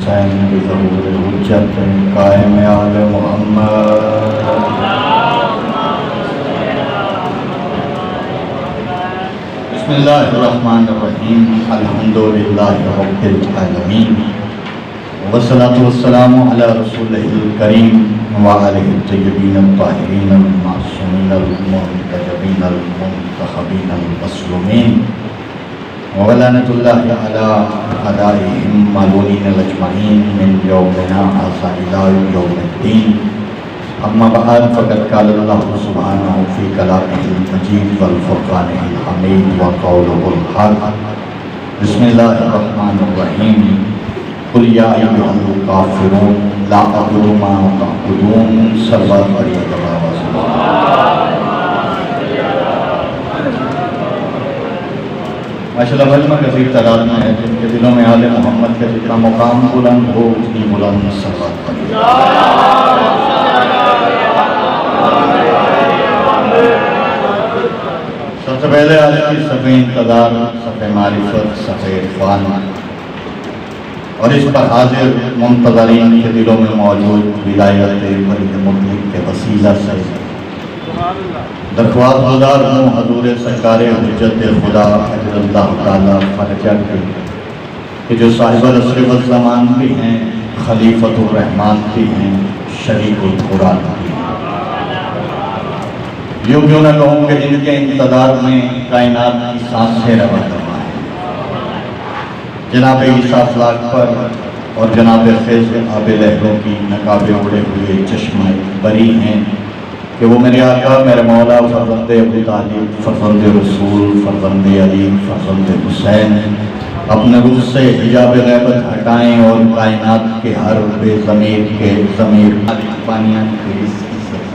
हुसैन बिज़हूर हुज्जत कायम आल मोहम्मद। बिस्मिल्लाहिर्रहमानिर्रहीम अल्हम्दुलिल्लाहि रब्बिल आलमीन वस्सलातु वस्सलामु अला रसूलिहिल करीम व आलिहि तय्यबीन ताहिरीन मासूमीन मुंतजबीन मुंतखबीन मसलूमीन व लअनतुल्लाहि अला अदाइहिम मलूनीन अजमईन मिन यौमिना हाज़ा इला यौमिद्दीन। अम्मा बअद फ़क़द क़ाल अल्लाहु सुब्हानहु फ़ी कलामिहिल मजीद वल फ़ुरक़ानिहिल हमीद व क़ौलिहिल हक़। बिस्मिल्लाहिर्रहमानिर्रहीम कुल या अय्युहल काफ़िरून ला अअबुदु मा तअबुदून। सरवर पढ़िए माशाअल्लाह वज़्न कसीर तादाद में है जिनके दिलों में आले मोहम्मद का जितना मुकाम बुलंद हो उतनी बुलंद सरवर पढ़िए। सबसे पहले आज की सफ़े इंतज़ार, सफ़े मारिफत, सफ़े इरफान और इस पर हाजिर मुंतज़रीन के दिलों में मौजूद विलायत वली मुतलिक के वसीला से दरख्वास्त गुज़ार हूँ हज़ूर सरकार हुज्जत खुदा अल्लाह ताला फरजा के जो साहिबुल असर वल ज़मान भी हैं, खलीफतुर रहमान भी हैं, शरीकुल कुरान भी हैं। यूँ क्यों न कहूँ कि जिनके इंतज़ार में कायनात की सांसें रवा दवा है। जनाब ईसा अखलाक पर और जनाब फैज़ आब लहरों की नकाबे उड़े हुए चश्मा बरी हैं कि वो मेरे आका मेरे मौला फ़र्ज़ंद अबू तालिब, फ़र्ज़ंद रसूल, फ़र्ज़ंद अली, फ़र्ज़ंद हुसैन अपने रूह से हिजाब ग़ैबत हटाएँ और कायनात के हर बेज़मीर के ज़मीर पानियाँ के इस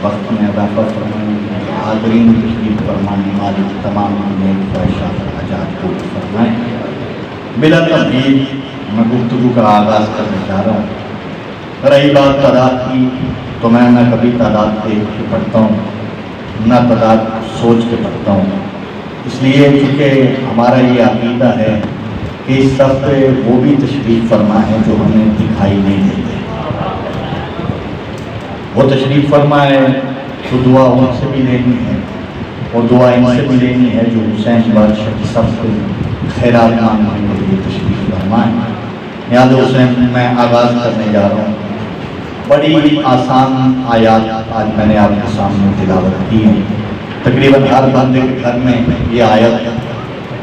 वक्त में अदाफ़ा फरमाएँ। हाज़रीन तशरीफ़ फरमाने वाली तमाम नेक ख्वाहिशात आजाद पूरी फरमाएँ। बिला तमहीद मैं गुफ्तगू का आगाज़ करने जा रहा हूँ। रही बात तादाद की तो मैं न कभी तादाद देख के पढ़ता हूँ न तादाद सोच के पढ़ता हूँ, इसलिए चूँकि हमारा ये अक़ीदा है कि इस सफ़े वो भी तशरीफ़ फरमा है जो हमें दिखाई नहीं देते। वो तशरीफ़ फरमा है तो दुआ उनसे भी लेनी है और दुआ इनसे भी लेनी है जो हुसैन बादशाह की सबसे खैरात मांगने के लिए तशरीफ़ फरमा है। याद हुसैन मैं आगाज़ करने जा रहा हूँ। बड़ी आसान आयात आज मैंने आपके सामने तिलावत की है। तकरीबन हर बंदे के घर में ये आयत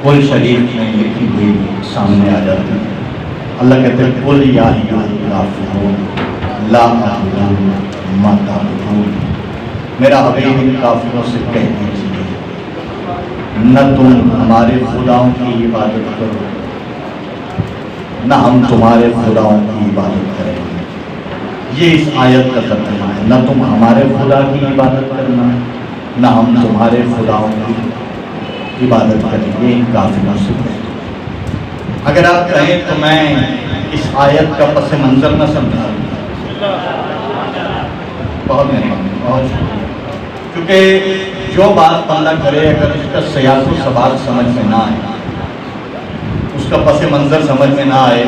कुल शरीफ में लिखी हुई सामने आ जाती है। अल्लाह कहते हैं कुल या अय्युहल काफ़िरून ला अअबुदु मा तअबुदून। मेरा हबीब इन काफिरों से कह दीजिए न तुम हमारे खुदाओं की इबादत करो न हम तुम्हारे खुदाओं की इबादत करेंगे। ये इस आयत का तर्जुमा है। न तुम हमारे खुदा की इबादत करना न हम तुम्हारे खुदाओं की इबादत करेंगे। इन काफिरों से कह दो। अगर आप कहें तो मैं इस आयत का पस मंज़र न समझा। बहुत मेहरबानी, बहुत शुक्रिया। क्योंकि जो बात बंदा करे अगर उसका सियासत सवाल समझ में ना आए, उसका पस मंज़र समझ में ना आए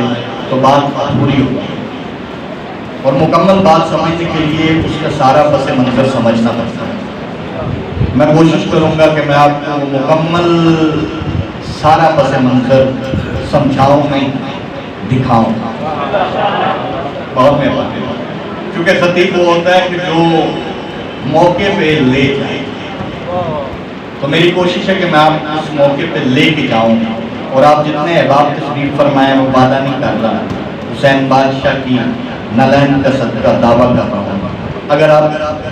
तो बात अधूरी होगी और मुकम्मल बात समझने के लिए उसका सारा पस मंज़र समझना पड़ता है। मैं कोशिश करूँगा कि मैं आपको मुकम्मल सारा पस मंज़र समझाऊँ नहीं दिखाऊँ। बहुत मेहरबानी। क्योंकि खतीब वो होता है कि जो मौके पे ले जाए, तो मेरी कोशिश है कि मैं आपको उस मौके पे ले के जाऊँ और आप जितने अहबाब तशरीफ़ फरमाएँ वो वादा नहीं कर रहा हुसैन बादशाह की नलैन का सदका दावा कर रहा हूँ। अगर आप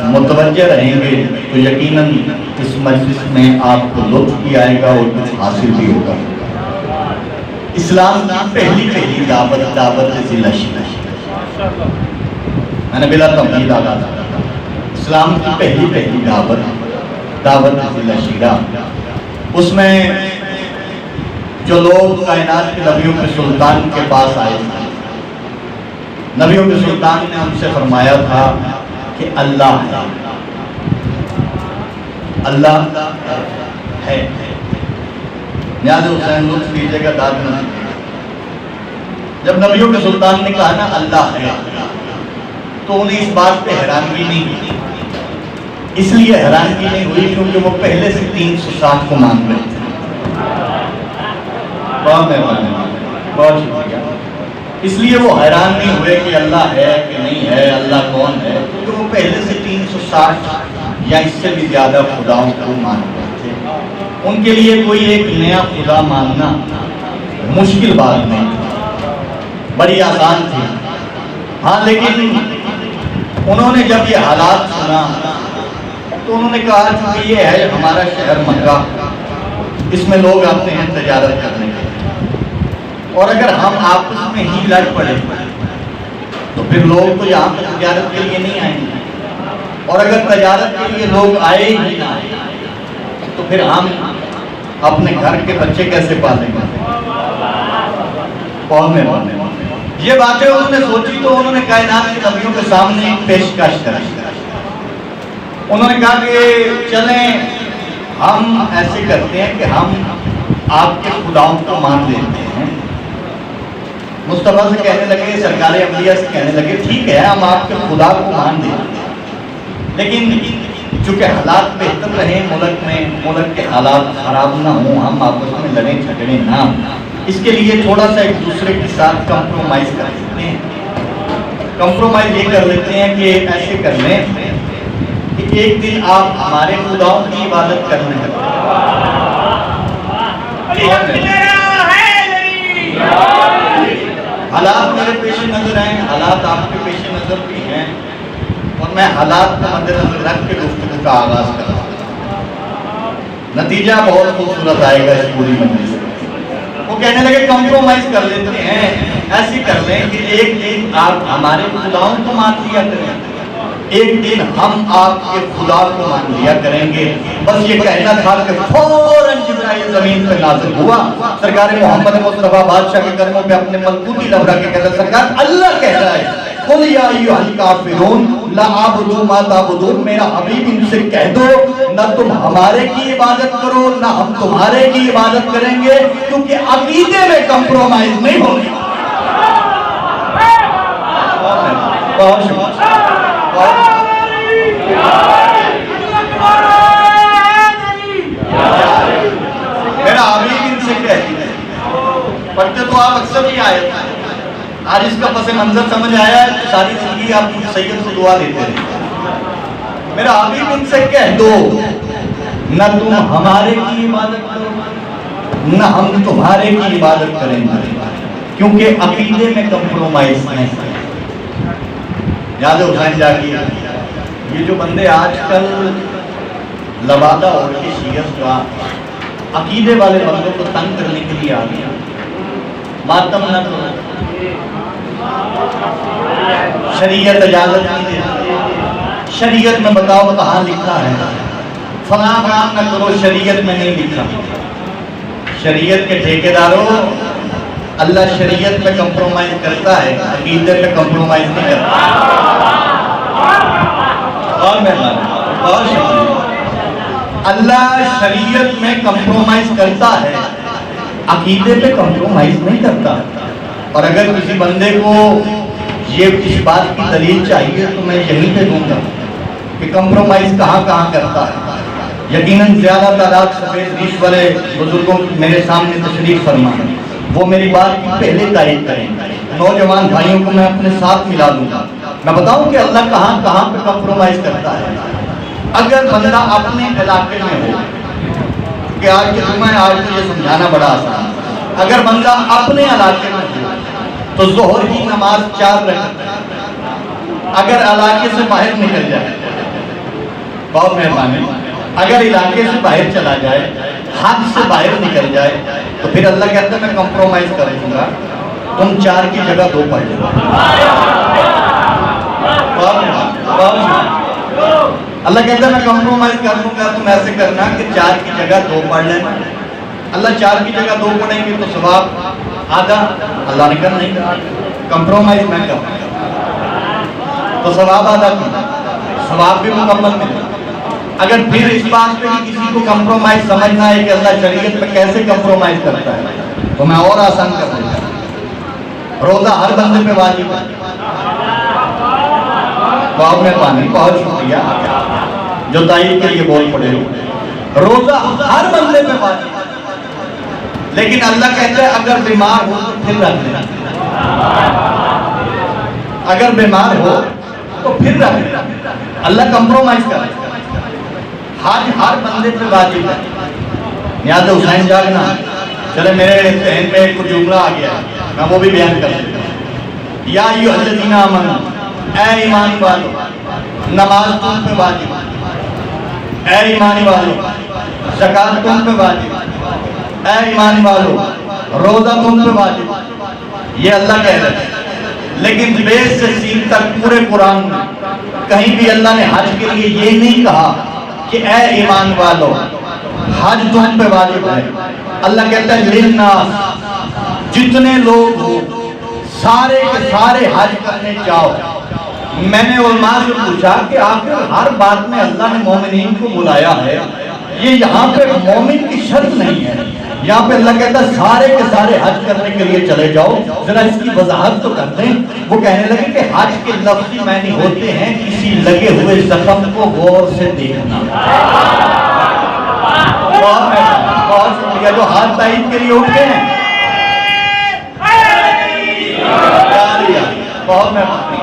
मुतवज्जे रहेंगे तो यकीनन इस मजलिस में आपको लुत्फ़ भी आएगा और कुछ हासिल भी होगा। इस्लाम की पहली दावत ज़िला शीरा। मैंने बिला तमहीद आगाज़ किया। इस्लाम की पहली दावत ज़िला शीरा। उसमें जो लोग कायनात के नबियों के सुल्तान के पास आए थे, नबियों के सुल्तान ने उनसे फरमाया था कि अल्लाह है, अल्लाह है। न्याज़ हुसैन लुत्फ़ लीजिएगा, दाद न जब नबियों के सुल्तान ने कहा ना अल्लाह है, तो उन्हें इस बात पे हैरानगी नहीं हुई। इसलिए हैरानगी नहीं हुई क्योंकि वो पहले से 360 को मान रहे थे। बहुत मेहरबानी, बहुत शुक्रिया। इसलिए वो हैरान नहीं हुए कि अल्लाह है कि नहीं है, अल्लाह कौन है, क्योंकि वो पहले से 360 या इससे भी ज्यादा खुदाओं को मान रहे थे। उनके लिए कोई एक नया खुदा मानना मुश्किल बात नहीं थी, बड़ी आसान थी। हाँ, लेकिन उन्होंने जब ये हालात सुना तो उन्होंने कहा कि ये है हमारा शहर मक्का, इसमें लोग आते हैं तजारत करने के लिए, और अगर हम आपस में ही लड़ पड़े तो फिर लोग तो यहाँ पर तजारत के लिए नहीं आएंगे, और अगर तजारत के लिए लोग आए ही ना तो फिर हम अपने घर के बच्चे कैसे पालेंगे। बहुत मेहरबानी। ये बातें उन्होंने सोची तो उन्होंने कायनात के नबियों के सामने एक पेशकश करी। उन्होंने कहा कि चलें हम ऐसे करते हैं कि हम आपके खुदाओं को मान लेते हैं। मुस्तफा से कहने लगे, सरकारे अम्बिया से कहने लगे, ठीक है हम आपके खुदा को मान लेते हैं, लेकिन चूंकि हालात बेहतर रहे मुल्क में, मुल्क के हालात खराब ना हो, हम आपस में लड़े झगड़े ना, इसके लिए थोड़ा सा एक दूसरे के साथ कंप्रोमाइज कर लेते हैं। कंप्रोमाइज ये कर लेते हैं कि ऐसे कर लें कि एक दिन आप हमारे खुदाओं की इबादत करने लगे। हालात मेरे पेश नजर हैं, हालात आपके पेश नजर भी हैं, और मैं हालात को मद्देनजर रख के गुफ्तगू का आगाज कर रहा हूं। नतीजा बहुत खूबसूरत आएगा इस पूरी मजलिस से। वो कहने लगे कंप्रोमाइज कर लेते हैं, ऐसे कर लें कि एक दिन आप हमारे खुदाओं को मान लिया करें, एक दिन हम आपके खुदा को मान लिया करेंगे। बस ये कहना था कि फौरन जिब्राइल जमीन पे नाज़िल हुआ। सरकार मोहम्मद मुस्तफा बादशाह के कदमों पे अपने मलकूती लब रख के कहता, सरकार अल्लाह कह रहा है कुल या अय्युहल काफिरून ला अअबुदु मा ताबुदून, मेरा हबीब इनसे कह दो ना तुम हमारे की इबादत करो ना हम तुम्हारे की इबादत करेंगे, क्योंकि अकीदे में कंप्रोमाइज नहीं होगी। मेरा हबीब इनसे कह दिया, पढ़ते तो आप अक्सर ही आए, आज इसका पस मंजर समझ आया है तो सारी जिंदगी आप सैयद से दुआ देते रहे। मेरा हबीब इनसे कह दो न तुम हमारे की इबादत करो न हम तुम्हारे की इबादत करेंगे, क्योंकि अकीदे में कंप्रोमाइज नहीं। याद है हुसैन जागी, ये जो बंदे आजकल लबादा और के शियत का अकीदे वाले बंदों को तंग करने के लिए आ गया, मातम न करो, शरीयत इजाजत नहीं देती। शरीयत में बताओ कहाँ लिखा है फलां काम न करो, शरीयत में नहीं लिखा। शरीयत के ठेकेदारों, अल्लाह शरीयत में कंप्रोमाइज करता है, अकीदे में कंप्रोमाइज नहीं करता। और मेहरबानी, और शुक्रिया। अल्लाह शरीयत में कंप्रोमाइज करता है, अकीदे पे कंप्रोमाइज नहीं करता। और अगर किसी बंदे को ये इस बात की दलील चाहिए तो मैं यहीं पे दूंगा कि कंप्रोमाइज कहाँ कहाँ करता है। यकीनन ज्यादा तादाद सफेद रीश वाले बुजुर्गों मेरे सामने तशरीफ फरमा, वो मेरी बात की पहले तारीफ करेंगे। नौजवान भाइयों को मैं अपने साथ मिला दूंगा, मैं बताऊं कि अल्लाह कहाँ कहाँ पे कंप्रोमाइज करता है। अगर बंदा अपने इलाके में हो, कि आज के जुम्मा आज तो ये समझाना बड़ा आसान है, अगर बंदा अपने इलाके में हो तो जोहर की नमाज 4 रकात, अगर इलाके से बाहर निकल जाए, बहुत मेहरबानी, अगर इलाके से बाहर चला जाए, हद से बाहर निकल जाए, तो फिर अल्लाह कहता है मैं कंप्रोमाइज कर दूंगा, तुम 4 की जगह 2 पढ़ लो। अल्लाह कहता है मैं कंप्रोमाइज कर दूंगा, तुम ऐसे करना कि 4 की जगह 2 पढ़ लेना। अल्लाह 4 की जगह 2 पढ़ेंगे तो सवाब आधा, अल्लाह ने कर नहीं कहा कंप्रोमाइज मैं कर तो सवाब आधा, सवाब भी मुकम्मल मिले। अगर फिर इस बात पे किसी को कंप्रोमाइज समझना है कि अल्लाह शरीयत पे कैसे कंप्रोमाइज करता है, तो मैं और आसान कर दूंगा। रोजा हर बंदे पे वाजिब है। बहुत मेहरबानी, बहुत शुक्रिया जो तारीफ के लिए बोल पड़े हो। रोजा हर बंदे पे वाजिब है, लेकिन अल्लाह कहते हैं अगर बीमार हो तो फिर रख लेना। अगर बीमार हो तो फिर रख लेना। अल्लाह कंप्रोमाइज कर। हर बंदे पे वाजिब है। याद हुसैन जागना, चले मेरे जहन में कुछ जुमला आ गया, मैं वो भी बयान कर देता हूँ। या अय्युहल्लज़ीना आमनू, ऐ ईमान वालों, नमाज तुम पे वाजिब, ऐ ईमान वालों, ज़कात तुम पे वाजिब, ऐ ईमान वालों, रोजा तुम पे वाजिब। ये अल्लाह कह रहे हैं। लेकिन बेस से सीन तक पूरे कुरान में कहीं भी अल्लाह ने हज के लिए ये नहीं कहा कि ऐ ईमान वालों हज तुम पे वाजिब है। अल्लाह कहता है लिन्नास, जितने लोग हो सारे के सारे हज करने जाओ। मैंने उलमा से पूछा कि आखिर हर बात में अल्लाह ने मोमिनीन को बुलाया है, ये यहाँ पे मोमिन की शर्त नहीं है। यहाँ पे अल्लाह कहता है सारे के सारे हज करने के लिए चले जाओ। जरा इसकी वजाहत तो कर दें। वो कहने लगे कि हज के लफ्ज़ी मायने होते हैं किसी लगे हुए जख्म को गौर से देखना। बहुत शुक्रिया जो हाथ तारीफ के लिए उठ गए हैं, बहुत मेहरबानी।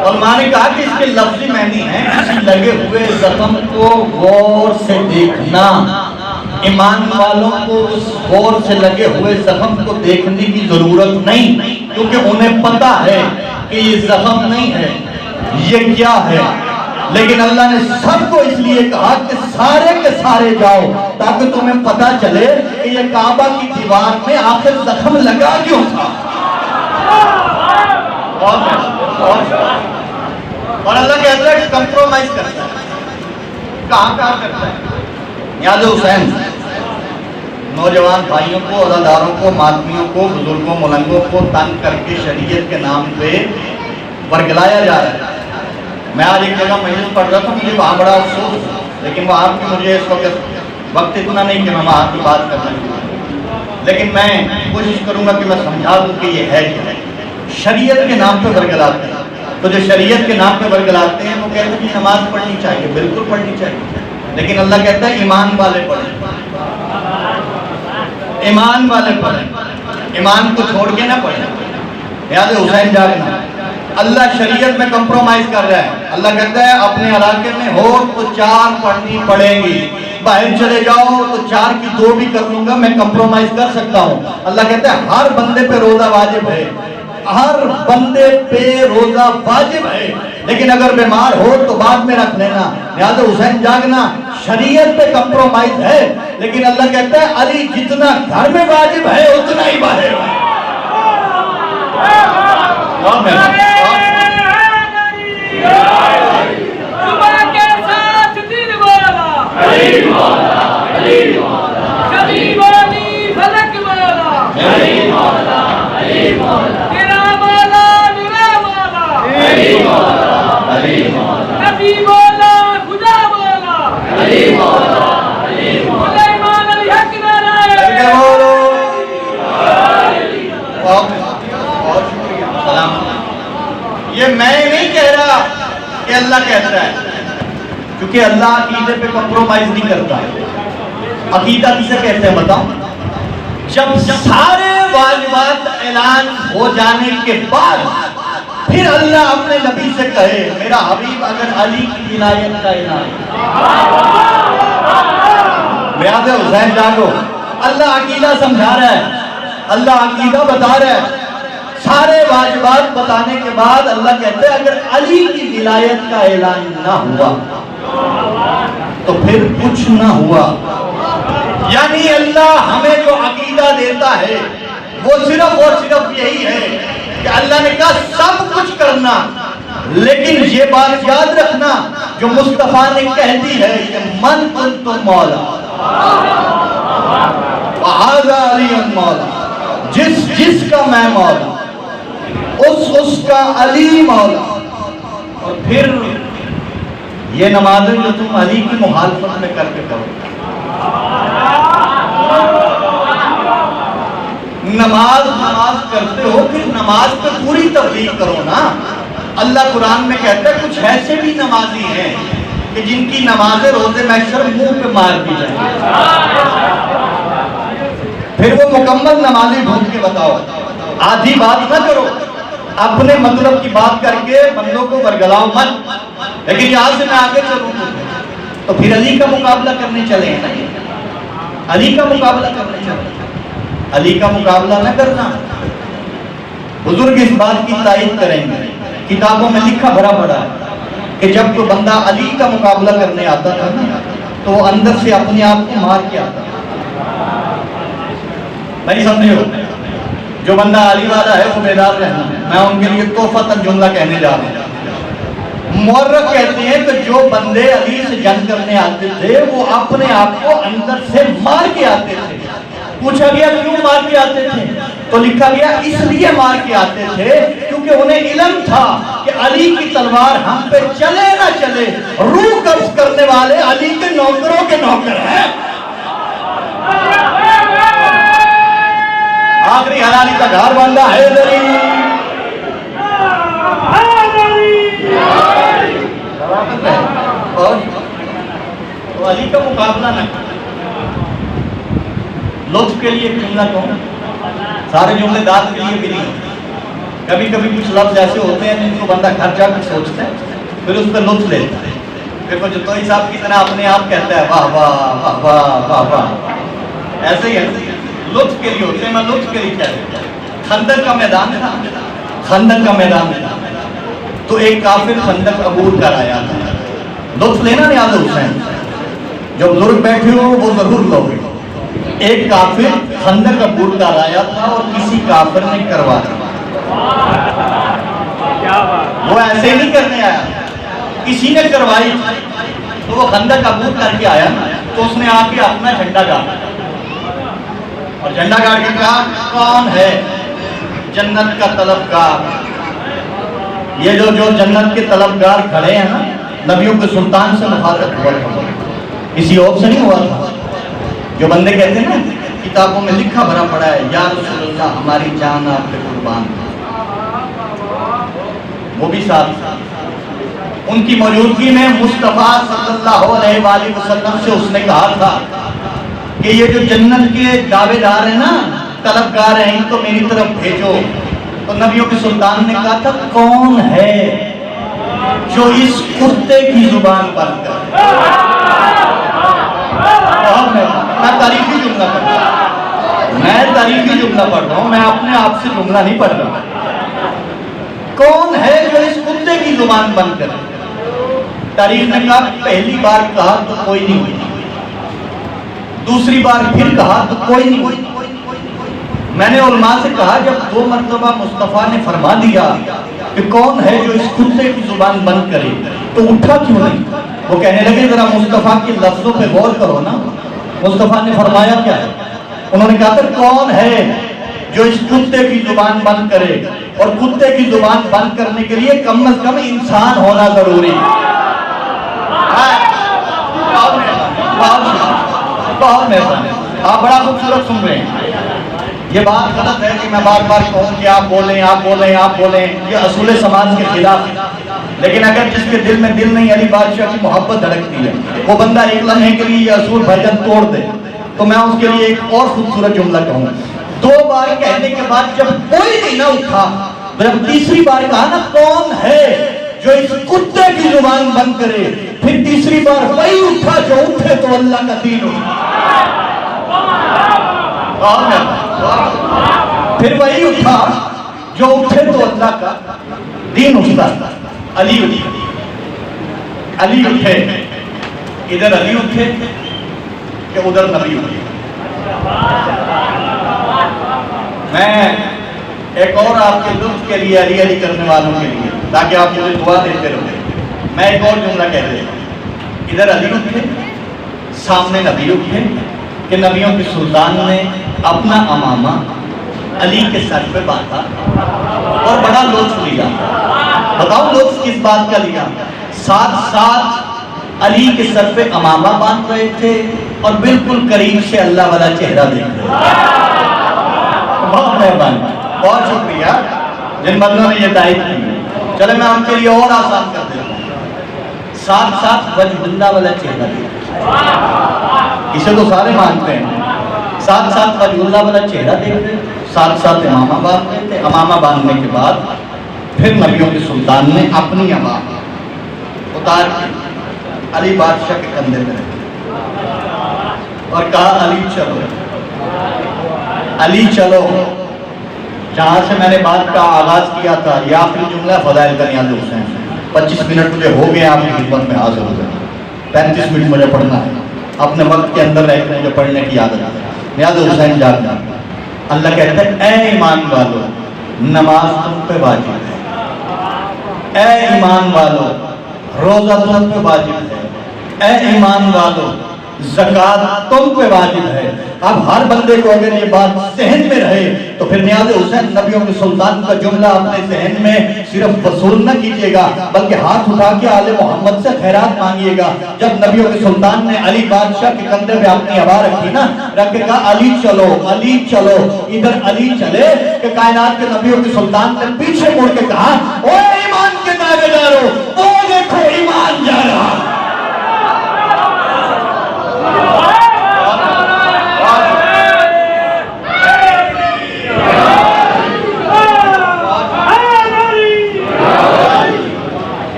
और माने कहा कि इसके लफ्ज़ी मायने हैं किसी लगे हुए जख्म को गौर से देखना। ईमान वालों को उस गौर से लगे हुए जख्म को देखने की जरूरत नहीं, क्योंकि उन्हें पता है कि ये जख्म नहीं है, ये क्या है। लेकिन अल्लाह ने सबको इसलिए कहा कि सारे के सारे जाओ, ताकि तुम्हें पता चले कि ये काबा की दीवार में आखिर जख्म लगा क्यों था। और अल्लाह कहता है कंप्रोमाइज करता है। कहाँ करता है? याद हुसैन नौजवान भाइयों को, अदादारों को, मातमियों को, बुजुर्गों, मुलंगों को तंग करके शरीयत के नाम पे बरगलाया जा रहा है। मैं आज एक जगह मजलिस पढ़ रहा था, मुझे वहाँ बड़ा अफसोस, लेकिन वहाँ की मुझे इस वक्त इतना नहीं कि मैं वहाँ की बात कर सकूँ, लेकिन मैं कोशिश करूँगा कि मैं समझा दूँ कि ये है क्या है। शरीयत के नाम पे बरगलाते हैं, तो जो शरीयत के नाम पे बरगलाते हैं वो कहते हैं कि नमाज पढ़नी चाहिए, बिल्कुल पढ़नी चाहिए, लेकिन अल्लाह कहता है ईमान वाले पढ़ें, ईमान वाले पढ़ें, ईमान को छोड़ के ना पढ़ें। याद है हुसैन जागना, अल्लाह शरीयत में कंप्रोमाइज कर रहा है। अल्लाह कहता है अपने इलाके में हो तो 4 पढ़नी पड़ेगी, बाहर चले जाओ तो 4 की 2 भी कर लूंगा, मैं कंप्रोमाइज कर सकता हूँ। अल्लाह कहता है हर बंदे पे रोजा वाजिब है, हर बंदे पे रोजा वाजिब है, लेकिन अगर बीमार हो तो बाद में रख लेना। याद है हुसैन जागना, शरीयत पे कंप्रोमाइज है, लेकिन अल्लाह कहता है अली जितना घर में वाजिब है उतना ही बाहर है। ये मैं नहीं कह रहा कि अल्लाह कहता है, क्योंकि अल्लाह अकीदे पे कंप्रोमाइज नहीं करता। अकीदा किसे कहते हैं बताओ? जब सारे वाजिबात ऐलान हो जाने के बाद फिर अल्लाह अपने नबी से कहे मेरा हबीब अगर अली की विलायत का ऐलान, याद है हुसैन जागो, अल्लाह अकीदा समझा रहा है, अल्लाह अकीदा बता रहा है। सारे वाजिबात बताने के बाद अल्लाह कहते हैं अगर अली की विलायत का ऐलान ना हुआ तो फिर कुछ ना हुआ। यानी अल्लाह हमें जो अकीदा देता है वो सिर्फ और सिर्फ यही है कि अल्लाह ने कहा सब कुछ करना, लेकिन ये बात याद रखना जो मुस्तफा ने कह दी है कि मन कुंतुम मौला वहाजा अली मौला, जिसका मैं मौला उसका अली मौला। और फिर ये नमाजें जो तुम अली की मुखालफत में करके करो, नमाज नमाज करते हो, फिर नमाज पे पूरी तब्लीग करो ना। अल्लाह कुरान में कहता है कुछ ऐसे भी नमाजी हैं कि जिनकी नमाजें रोजे महशर मुंह पे मार दी जाए। फिर वो मुकम्मल नमाजी ढूंढ के बताओ, आधी बात ना करो, अपने मतलब की बात करके बंदों को बरगलाओ मत। लेकिन यहाँ से मैं आगे चलूँ तो फिर अली का मुकाबला करने चले हैं ना, अली का मुकाबला करने चले। अली का मुकाबला न करना। बुजुर्ग इस बात की तारीफ करेंगे, किताबों में लिखा भरा पड़ा है कि जब तो बंदा अली का मुकाबला करने आता था ना, तो वो अंदर से अपने आप को मार के आता था। नहीं समझे हो? जो बंदा अली वाला है वो बेदार रहना। मैं उनके लिए तोहफा तक जुमला कहने जा रहा हूँ। मुअर्रिख कहते हैं कि जो बंदे अली से जंग करने आते थे वो अपने आप को अंदर से मार के आते थे। पूछा गया क्यों मार के आते थे, तो लिखा गया इसलिए मार के आते थे क्योंकि उन्हें इल्म था कि अली की तलवार हम पे चले ना चले, रूह कब्ज करने वाले अली के नौकरों के नौकर हैं। आखिरी हलाली का घर बंदा है और तो अली का मुकाबला न कर। लुत्फ के लिए एक जुमला कहूँ, सारे जुमले दाद के लिए भी नहीं। कभी कभी कुछ लफ्ज ऐसे होते हैं जिनको बंदा घर जाकर सोचता है, फिर उस पर लुत्फ लेता है, फिर वो जो तो साहब की तरह अपने आप कहता है वाह वाह वाह वाह वाह वाह। ऐसे ही लुत्फ के लिए होते हैं। मैं लुत्फ के लिए क्या कहता हूँ, खंदक का मैदान था, खंदक का मैदान था, तो एक काफिर खंदक अबूर कर आया था। लुत्फ लेना नहीं आता हुसैन, जो बुजुर्ग बैठे हो वो जरूर लोगे। एक काफिर खंदक अबूर कर आया था और किसी काफिर ने करवाया। वो ऐसे नहीं करने आया, किसी ने करवाई। तो वो खंदक अबूर करके आया, तो उसने आके अपना झंडा गाड़ा और झंडा गाड़ के कहा कौन है जन्नत का तलबगार। ये जो जन्नत के तलबगार खड़े हैं ना, नबियों के सुल्तान से मुखातब हुआ था, किसी और से नहीं हुआ था। जो बंदे कहते हैं ना किताबों में लिखा भरा पड़ा है या रसूलुल्लाह हमारी जान आप पे कुर्बान, वो भी साथ उनकी मौजूदगी में मुस्तफा सल्लल्लाहु अलैहि वसल्लम से उसने कहा था कि ये जो जन्नत के दावेदार हैं ना, तलबगार हैं, इनको मेरी तरफ भेजो। तो नबियों के सुल्तान ने कहा था कौन है जो इस कुत्ते की जुबान बंद कर। मैं तारीफी जुमला पढ़ रहा हूँ, मैं तारीफी जुमला पढ़ रहा हूँ, मैं अपने आप से जुमला नहीं पढ़ रहा। कौन है जो इस कुत्ते की जुबान बंद करे। तारीफ ने कहा पहली बार कहा तो कोई नहीं हुई, दूसरी बार फिर कहा तो कोई नहीं हुई। मैंने उलमा से कहा जब 2 मरतबा मुस्तफ़ा ने फरमा दिया कि कौन है जो इस कुत्ते की जुबान बंद करे, तो उठा क्यों नहीं। वो कहने लगे जरा मुस्तफ़ा के लफ्जों पे गौर करो ना, मुस्तफ़ा ने फरमाया क्या है। उन्होंने कहा था कौन है जो इस कुत्ते की जुबान बंद करे, और कुत्ते की जुबान बंद करने के लिए कम से कम इंसान होना जरूरी है। बहुत मेहरबानी, आप बड़ा खूबसूरत सुन रहे हैं। ये बात गलत है कि मैं बार बार कहूँ कि आप बोलें आप बोलें आप बोलें, ये असूल समाज के खिलाफ है। लेकिन अगर जिसके दिल में दिल नहीं अली बादशाह की मोहब्बत धड़कती है, वो बंदा एक लम्हे के लिए ये असूल भजन तोड़ दे, तो मैं उसके लिए एक और खूबसूरत जुमला कहूँ। 2 बार कहने के बाद जब कोई नहीं ना उठा, तो जब तीसरी बार कहा ना कौन है जो इस कुत्ते की जुबान बंद करे, फिर तीसरी बार वही उठा जो उठे तो अल्लाह का दीन उठा। फिर वही उठा जो उठे तो अल्लाह का दीन उठता। अली उठे, अली उठे, इधर अली उठे कि उधर नबी उठे। मैं एक और आपके लुत्फ के लिए अली अली करने वालों के लिए, ताकि आप मुझे दुआ देते रहो, मैं एक और जुमला कह देता। इधर अली उठे, सामने नबी उठे कि नबियों के सुल्तान ने अपना अमामा अली के सर पे बांधा और बड़ा लुत्फ लिया। बताओ लुत्फ किस बात का लिया। साथ साथ अली के सर पे अमामा बांध रहे थे और बिल्कुल करीब से अल्लाह वाला चेहरा देख रहे थे। बहुत मेहरबानी, बहुत शुक्रिया जिन बंदों ने ये तारीफ की। चले मैं आपके लिए और आसान कर देता हूँ। साथ साथ वजहुल्लाह वाला चेहरा देखते, इसे तो सारे मानते हैं। साथ साथ वजहुल्लाह वाला चेहरा देखते, साथ साथ इमामा बांधते थे। इमामा बांधने के बाद फिर नबियों के सुल्तान ने अपनी इमामा उतार के अली बादशाह के कंधे पे रखी और कहा अली चलो, अली चलो। जहां से मैंने बात का आगाज किया था, ये आखिरी जुमला फज़ाइल का नियाज़ हुसैन। 25 मिनट मुझे हो गए आपकी खिदमत में हाजिर हो गए, 35 मिनट मुझे पढ़ना है। अपने वक्त के अंदर रह मुझे पढ़ने की आदत है। नियाज़ हुसैन जागना, अल्लाह कहता है ए ईमान वालो, नमाज तुम पे वाजिब है। ए ईमान वालो, रोजा तुम पे वाजिब है। ए ईमान वालो, ज़कात तुम पे वाजिब है। अब हर बंदे को अगर ये बात जहन में रहे तो फिर नियाज़ हुसैन नबियों के सुल्तान का जुमला अपने जहन में सिर्फ वसूल न कीजिएगा, बल्कि हाथ उठा के आले मोहम्मद से खैरात मांगिएगा। जब नबियों के सुल्तान ने अली बादशाह के कंधे पे अपनी आवाज़ रखी ना, रख के कहा अली चलो, अली चलो, इधर अली चले कि कायनात के नबियों के सुल्तान ने पीछे मुड़ के कहा ओ ईमान के दावेदारों, वो देखो ईमान जा रहा।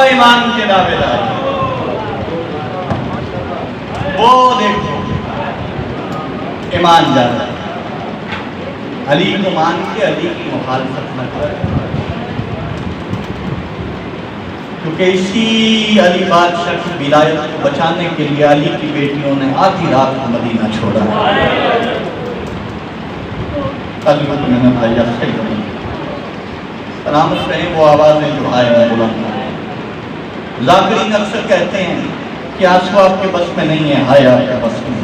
ईमान के दावेदार, वो देखो ईमान जा रहा है। अली को मान के अली की मुखालफत न कर, क्योंकि इसी अली बादशाह की विलायत को बचाने के लिए अली की बेटियों ने आधी रात को मदीना छोड़ा। सलामत रहे वो आवाज़ें जो आए में बुलंद। ज़ाकिरीन अक्सर कहते हैं कि आंसू आपके बस में नहीं है, हाय आपके बस में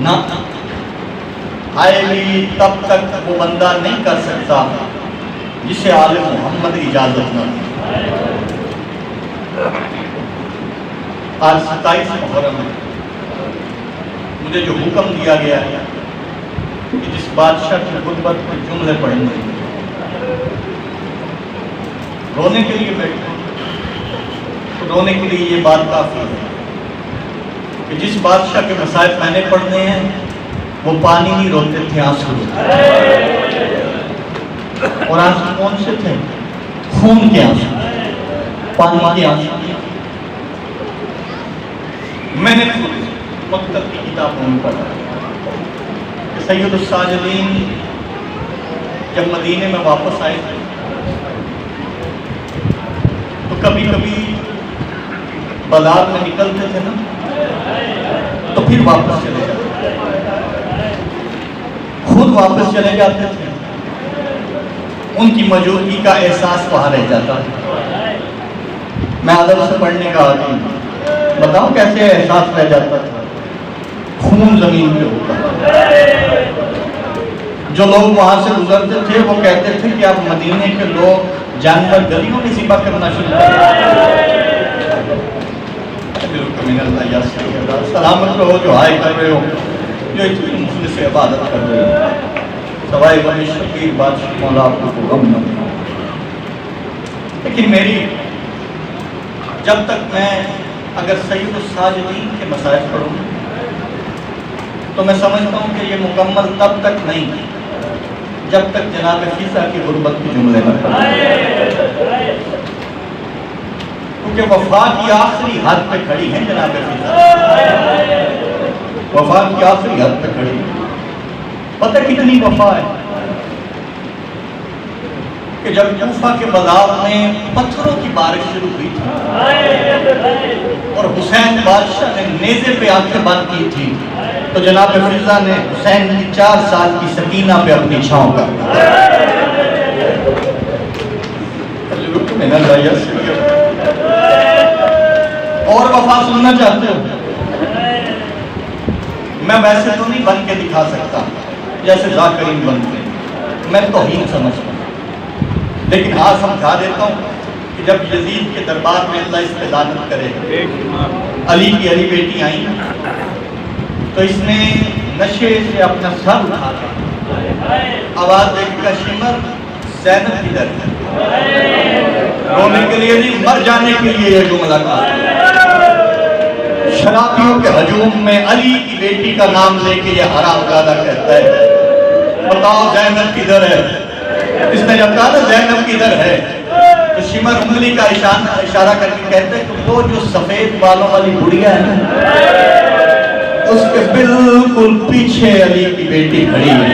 ना। हाय भी तब तक वो बंदा नहीं कर सकता जिसे आले मोहम्मद इजाजत न दी। आज 27 मुहर्रम है, मुझे जो हुक्म दिया गया है कि जिस बादशाह की गुर्बत में जुमले पढ़ेंगे, रोने के लिए बैठे, रोने के लिए ये बात काफी है कि जिस बादशाह के मसाइब मैंने पढ़ने हैं वो पानी नहीं रोते थे, आंसू रोते। और आंसू कौन से थे? खून के आंसू, पानी के आंसू। मैंने मकतब की किताबों में पढ़ा कि सैयदुस साजिदीन जब मदीने में वापस आए थे तो कभी कभी बाजार में निकलते थे ना, तो फिर वापस चले जाते, खुद वापस चले जाते थे। उनकी मौजूदगी का एहसास वहां रह जाता था। मैं अदब से पढ़ने का आदमी, बताओ कैसे एहसास रह जाता था। खून जमीन पे होता था। जो लोग वहां से गुजरते थे वो कहते थे कि अब मदीने के लोग जानवर गलियों में ज़िबा करना शुरू कर। सलामत रहो जो हाय कर रहे हो, जो इतनी मुश्किल से इबादत कर रहे हो, सवाए बनी शकीर बादशाह मौला आपको गम न देना। लेकिन मेरी जब तक मैं अगर सैयदुस साजिदीन के मसाइल पढ़ूँ तो मैं समझता हूँ कि ये मुकम्मल तब तक नहीं जब तक जनाब फीसा की गुर्बत के जुमले न पढ़ें, क्योंकि वफा की आखिरी हद पे खड़ी है जनाब फीसा, वफा की आखिरी हद पे खड़ी। पता कितनी वफा है कि जब कूफा के बाजार में पत्थरों की बारिश शुरू हुई थी और हुसैन बादशाह ने नेज़े पे आंखें बंद की थी, तो जनाब फीसा ने हुसैन की 4 साल की सकीना पे अपनी छांव कर और वफा सुनना चाहते हो? मैं वैसे तो नहीं बन के दिखा सकता जैसे ज़ाकिरीन बनते, मैं तौहीन समझता हूँ, लेकिन हाँ समझा देता हूँ कि जब यजीद के दरबार में अल्लाह इस पे लानत करे, अली की अली बेटी आई तो इसने नशे से अपना सर उठा आवाज देखेगा शिमर ज़ैनब किधर है? रोने के लिए नहीं, मर जाने के लिए ये जुमला कहा। शराबियों के हजूम में अली की बेटी का नाम लेके ये हरामजादा कहता है, बताओ ज़ैनब किधर है? इसने जब कहा ना ज़ैनब किधर है, तो शिमर उंगली का इशारा करके कहते हैं कि वो जो सफेद बालों वाली बुढ़िया है ना, उसके बिल्कुल पीछे अली की बेटी खड़ी है।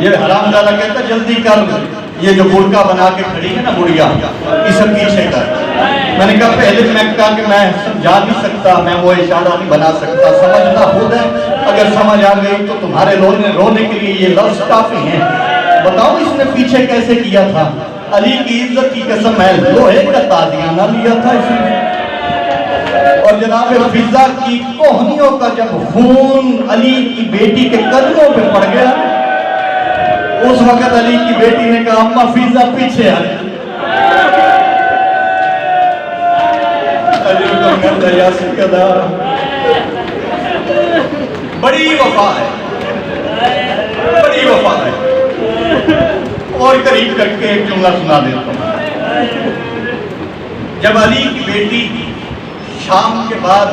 ये हरामजादा कहता है जल्दी कर, ये जो बुर्का बना के खड़ी है ना बुढ़िया, इसे पीछे कर। मैंने कहा पहले मैं कहा कि मैं समझा नहीं सकता, मैं वो इशारा नहीं बना सकता, समझना खुद है, अगर समझ आ गई तो तुम्हारे रोने के लिए ये लफ्ज काफी हैं। बताओ इसने पीछे कैसे किया था? अली की इज्जत की कसम है, लोहे का ताजियाना लिया था इसने। और जनाब फिजा की कोहनियों का जब खून अली की बेटी के कदमों पे पड़ गया, उस वक्त अली की बेटी ने कहा अम्मा फिजा पीछे आ। बड़ी वफा है, बड़ी वफा है। और करीब करके एक जुमला सुना देता हूँ। जब अली की बेटी शाम के बाद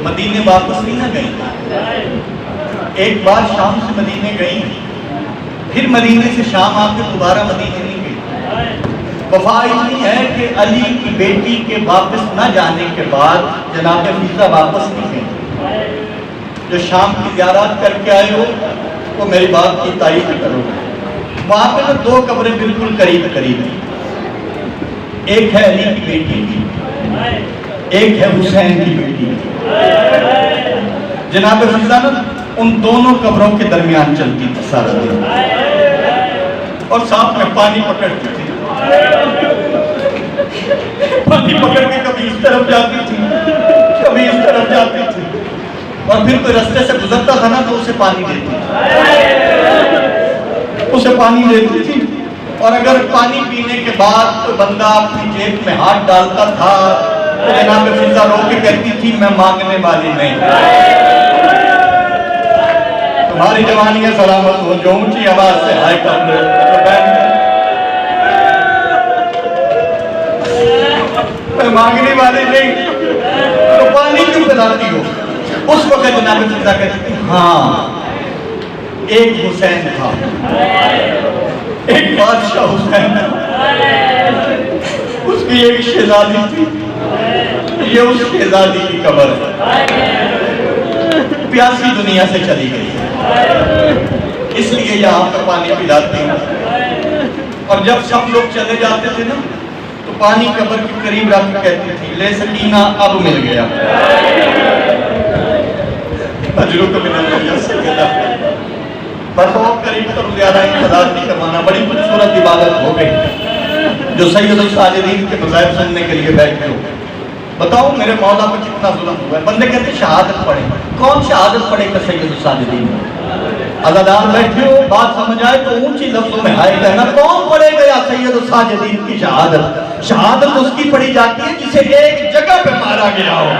मदीने वापस नहीं ना गई, एक बार शाम से मदीने गई, फिर मदीने से शाम आके दोबारा मदीने नहीं गई। वफा इतनी है कि अली की बेटी के वापस न जाने के बाद जनाब फिजा वापस नहीं गई। जो शाम की ज़ियारत करके आए हो वो मेरी बात की तारीफ करो। वहाँ पे तो दो कब्रें बिल्कुल करीब करीब हैं, एक है अली की बेटी की, एक है हुसैन की बेटी की। जनाब फिजा ना उन दोनों कब्रों के दरमियान चलती थी सारा दिन, और साथ में पानी पकड़ती थी। पानी पकड़ के कभी इस तरफ जाती थी, कभी इस तरफ जाती थी, और फिर कोई रास्ते से गुजरता था ना तो उसे पानी देती थी, उसे पानी देती थी। और अगर पानी पीने के बाद कोई बंदा अपनी जेब में हाथ डालता था तो जनाब फिजा रो के कहती थी मैं मांगने वाली नहीं। तुम्हारी जवानियां सलामत हो जो ऊंची आवाज से हाय कर मैं मांगने वाली नहीं, तो पानी क्यों पिलाती हो? उस वक्त जनाब फिजा कहती थी हाँ एक हुसैन था, एक बादशाह हुसैन था, उसकी एक शहजादी थी, ये उस शहजादी की कब्र है, प्यासी दुनिया से चली गई, इसलिए यहाँ पर पानी पिलाती हूँ। और जब सब लोग चले जाते थे ना तो पानी कब्र के करीब रख के कहती थी ले सकीना अब मिल गया। बस और करीब करो, ज्यादा इंतजार नहीं करवाना। बड़ी खूबसूरत इबादत हो गई जो सैयद साजिदीन के मज़ाहिब सुनने के लिए बैठे हो। बताओ मेरे मौला पर कितना जुल्म हुआ है। बंदे कहते शहादत पढ़े, कौन शहादत पढ़ेगा सैयद साजिदीन? अज़ादार बैठे हो, बात समझ आए तो ऊंची लफ्जों में हाय कहना। कौन पढ़ेगा या सैयद साजिदीन की शहादत? शहादत उसकी पढ़ी जाती है जिसे एक जगह पे मारा गया हो,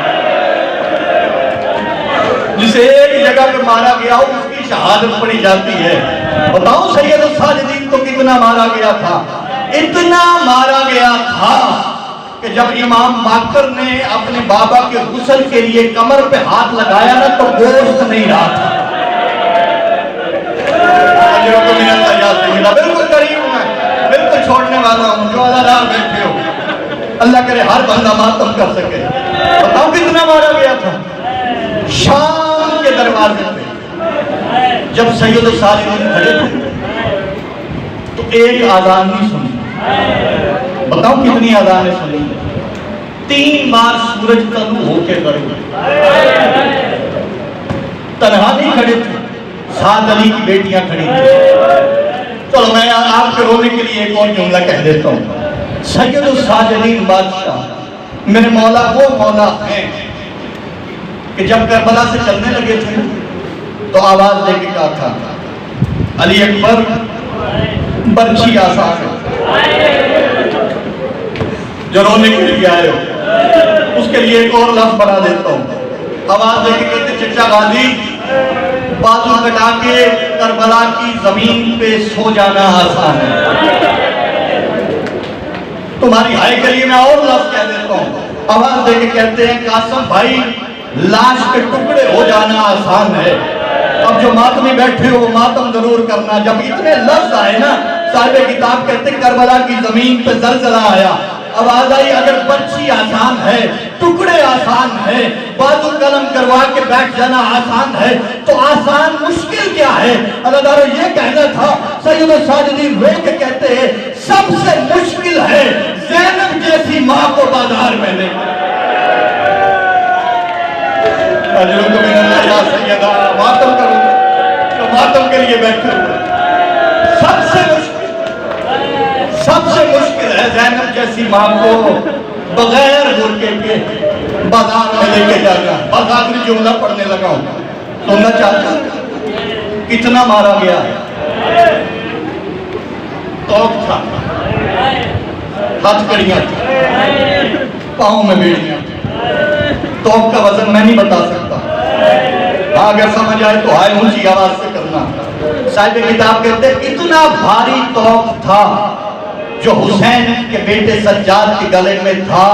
जिसे एक जगह पे मारा गया हो उसकी शहादत पढ़ी जाती है। बताओ सैयद साजिदीन को कितना मारा गया था? इतना मारा गया था कि जब इमाम बाकर ने अपने बाबा के गुस्ल के लिए कमर पे हाथ लगाया ना तो गोश्त नहीं रहा था। बिल्कुल करीब हूं मैं, बिल्कुल छोड़ने वाला हूं। जो अज़ादार बैठे हो अल्लाह करे हर बंदा मातम कर सके। बताओ कितना मारा गया था? शाम के दरवाजे पे जब सैयद साजिदीन खड़े थे तो एक आज़ान नहीं सुनी। बताओ कितनी आज़ानें सुनी? 3 बार सूरज तलू होके खड़े, तन्हा नहीं खड़े थे, साथ अली की बेटियां खड़ी थी। चलो मैं आपके रोने के लिए एक और जुमला कह देता हूँ। सैयद साजिदीन बादशाह मेरे मौला वो मौला हैं कि जब करबला से चलने लगे थे तो आवाज देके कहा था अली अकबर बर्छी आसान है। जो रोने के लिए आए हो उसके लिए एक और लफ्ज बना देता हूँ। आवाज देके कहते चचा गाजी बाजू कटा के करबला की जमीन पे सो जाना आसान है। तुम्हारी हाय के लिए मैं और लफ्ज कह देता हूँ, आवाज देके कहते हैं कासम भाई लाश के टुकड़े हो जाना आसान है। अब जो मातमी बैठे हो वो मातम जरूर करना। जब इतने लफ्ज आए ना, साहिब किताब कहते करबला की जमीन पे जलजला आया, आवाज आई अगर पर्ची आसान है, टुकड़े आसान है, बाजू कलम करवा के बैठ जाना आसान है, तो आसान मुश्किल क्या है। अल्लाह ये कहना था, सैयद साजिदी रो के कहते हैं सबसे मुश्किल है ज़ैनब जैसी माँ को बाजार में ले। मातम करो तो मातम के लिए बैठे हुए, सबसे मुश्किल है ज़ैनब जैसी माँ को बगैर बुरके के बाजार में लेके जाना। बस आखिरी जुमला पढ़ने लगा हूं, सुनना चाहता कितना मारा गया। तोप था, हथकड़ियां थी, पाँव में बेड़ियां थी। तोप का वजन मैं नहीं बता सकता, हाँ अगर समझ आए तो हाय ऊंची आवाज से करना। साहिब किताब कहते इतना भारी तोप था जो हुसैन के बेटे सज्जाद के गले में था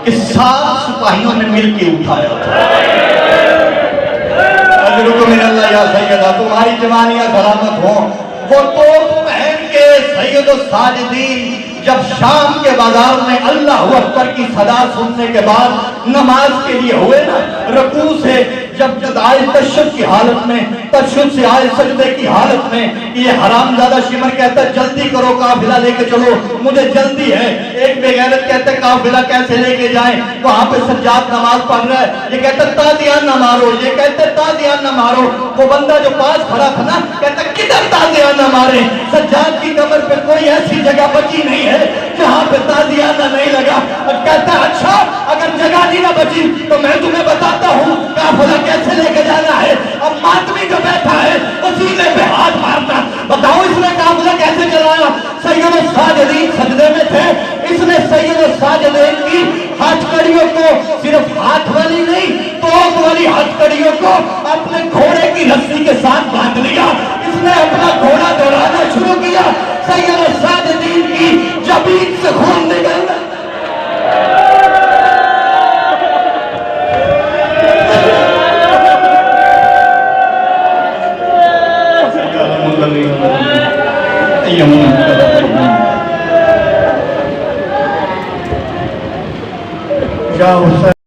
कि 7 सिपाहियों ने मिलकर उठाया था। तुम्हारी जवानियां सलामत हो। वो तोप पहन के सैयद साजिदीन जब शाम के बाजार में अल्लाह अकबर की सदा सुनने के बाद नमाज के लिए हुए ना, रुकू से जब आए तशद्दुद की हालत में, तशद्दुद से आए सजदे की हालत में, ये हरामजादा शिमर कहता है जल्दी करो काफिला लेके चलो, मुझे जल्दी है। एक बेगैरत कहते काफिला कैसे लेके जाए, वहां पे सज्जाद नमाज पढ़ रहा है, ये कहता ताजियान न मारो, ये कहते ताजियान न मारो। वो बंदा जो पास खड़ा था ना कहता किधर ताजियान न मारे, सज्जाद की कमर पे कोई ऐसी जगह बची नहीं है जहां पे ताजियाना नहीं लगा। और कहता अच्छा अगर जगह नहीं ना बची तो मैं तुम्हें बताता हूँ काफिला कैसे लेके जाना है। अब मातमी जो बैठा है वो सीने पे हाथ मारता, बताओ इसने काफिला कैसे चलाया। सैयद साजिदीन सजदे में थे, इसने सैयद साजिदीन की हथकड़ियों को, सिर्फ हाथ वाली नहीं तोप वाली हथकड़ियों को अपने घोड़े की रस्सी के साथ